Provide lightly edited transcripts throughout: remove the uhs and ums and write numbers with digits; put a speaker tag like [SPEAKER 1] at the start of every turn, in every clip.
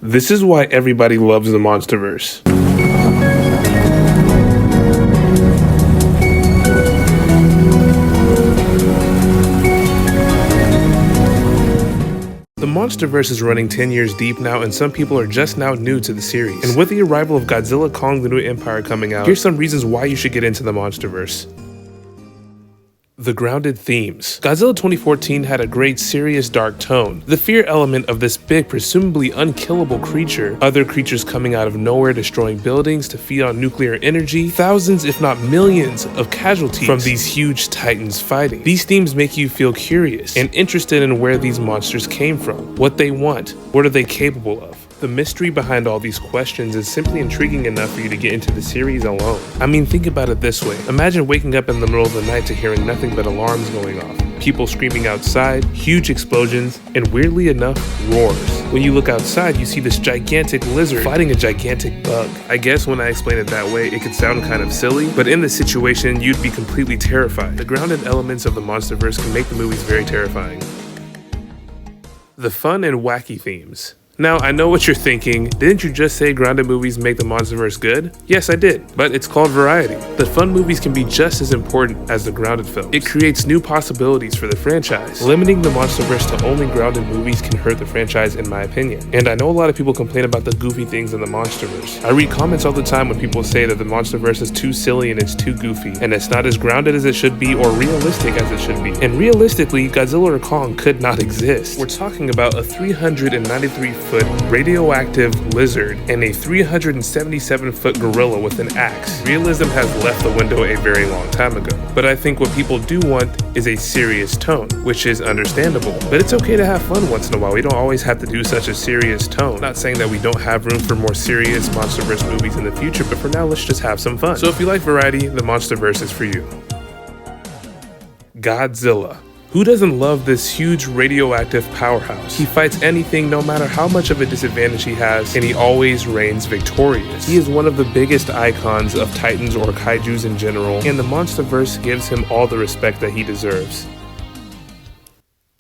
[SPEAKER 1] This is why everybody loves the monsterverse. The monsterverse is running 10 years deep now, and some people are just now new to the series. And with the arrival of Godzilla, Kong, the New Empire coming out, here's some reasons why you should get into the monsterverse. The grounded themes. Godzilla 2014 had a great serious dark tone. The fear element of this big, presumably unkillable creature, other creatures coming out of nowhere destroying buildings to feed on nuclear energy, thousands if not millions of casualties from these huge titans fighting. These themes make you feel curious and interested in where these monsters came from, what they want, what are they capable of. The mystery behind all these questions is simply intriguing enough for you to get into the series alone. I mean, think about it this way. Imagine waking up in the middle of the night to hearing nothing but alarms going off, people screaming outside, huge explosions, and weirdly enough, roars. When you look outside, you see this gigantic lizard fighting a gigantic bug. I guess when I explain it that way, it could sound kind of silly, but in this situation, you'd be completely terrified. The grounded elements of the monsterverse can make the movies very terrifying. The fun and wacky themes. Now, I know what you're thinking. Didn't you just say grounded movies make the monsterverse good? Yes, I did, but it's called variety. The fun movies can be just as important as the grounded films. It creates new possibilities for the franchise. Limiting the monsterverse to only grounded movies can hurt the franchise, in my opinion. And I know a lot of people complain about the goofy things in the monsterverse. I read comments all the time when people say that the monsterverse is too silly and it's too goofy, and it's not as grounded as it should be or realistic as it should be. And realistically, Godzilla or Kong could not exist. We're talking about a 393-foot radioactive lizard and a 377-foot gorilla with an axe. Realism has left the window a very long time ago. But I think what people do want is a serious tone, which is understandable. But it's okay to have fun once in a while. We don't always have to do such a serious tone. I'm not saying that we don't have room for more serious monsterverse movies in the future, but for now, let's just have some fun. So if you like variety, the monsterverse is for you. Godzilla. Who doesn't love this huge radioactive powerhouse? He fights anything no matter how much of a disadvantage he has, and he always reigns victorious. He is one of the biggest icons of titans or kaijus in general, and the monsterverse gives him all the respect that he deserves.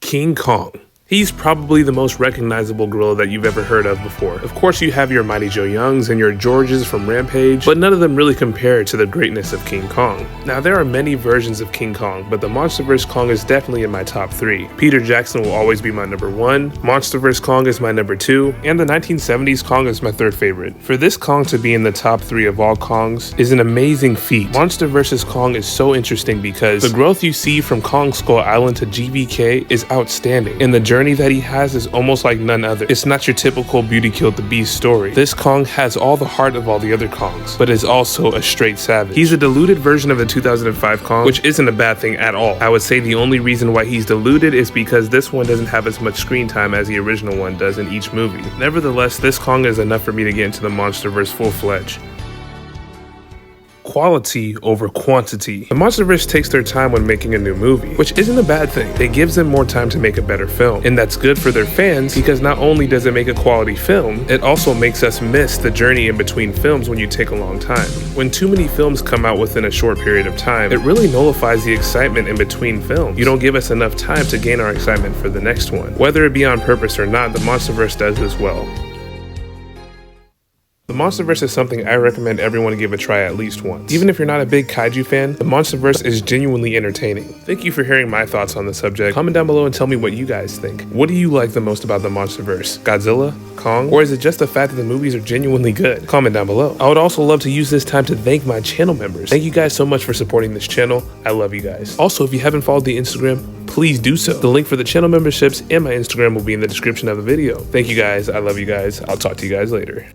[SPEAKER 1] King Kong. He's probably the most recognizable gorilla that you've ever heard of before. Of course, you have your Mighty Joe Youngs and your Georges from Rampage, but none of them really compare to the greatness of King Kong. Now, there are many versions of King Kong, but the Monsterverse Kong is definitely in my top 3. Peter Jackson will always be my number 1, Monsterverse Kong is my number 2, and the 1970s Kong is my 3rd favorite. For this Kong to be in the top 3 of all Kongs is an amazing feat. Monsterverse Kong is so interesting because the growth you see from Kong Skull Island to GVK is outstanding, and the journey that he has is almost like none other. It's not your typical Beauty Killed the Beast story. This Kong has all the heart of all the other Kongs, but is also a straight savage. He's a diluted version of the 2005 Kong, which isn't a bad thing at all. I would say the only reason why he's diluted is because this one doesn't have as much screen time as the original one does in each movie. Nevertheless, this Kong is enough for me to get into the monsterverse full-fledged. Quality over quantity. The monsterverse takes their time when making a new movie, which isn't a bad thing. It gives them more time to make a better film, and that's good for their fans because not only does it make a quality film, it also makes us miss the journey in between films when you take a long time. When too many films come out within a short period of time, it really nullifies the excitement in between films. You don't give us enough time to gain our excitement for the next one. Whether it be on purpose or not, the monsterverse does this well. The Monsterverse is something I recommend everyone give a try at least once. Even if you're not a big kaiju fan, the Monsterverse is genuinely entertaining. Thank you for hearing my thoughts on the subject. Comment down below and tell me what you guys think. What do you like the most about the Monsterverse? Godzilla? Kong? Or is it just the fact that the movies are genuinely good? Comment down below. I would also love to use this time to thank my channel members. Thank you guys so much for supporting this channel. I love you guys. Also, if you haven't followed the Instagram, please do so. The link for the channel memberships and my Instagram will be in the description of the video. Thank you guys. I love you guys. I'll talk to you guys later.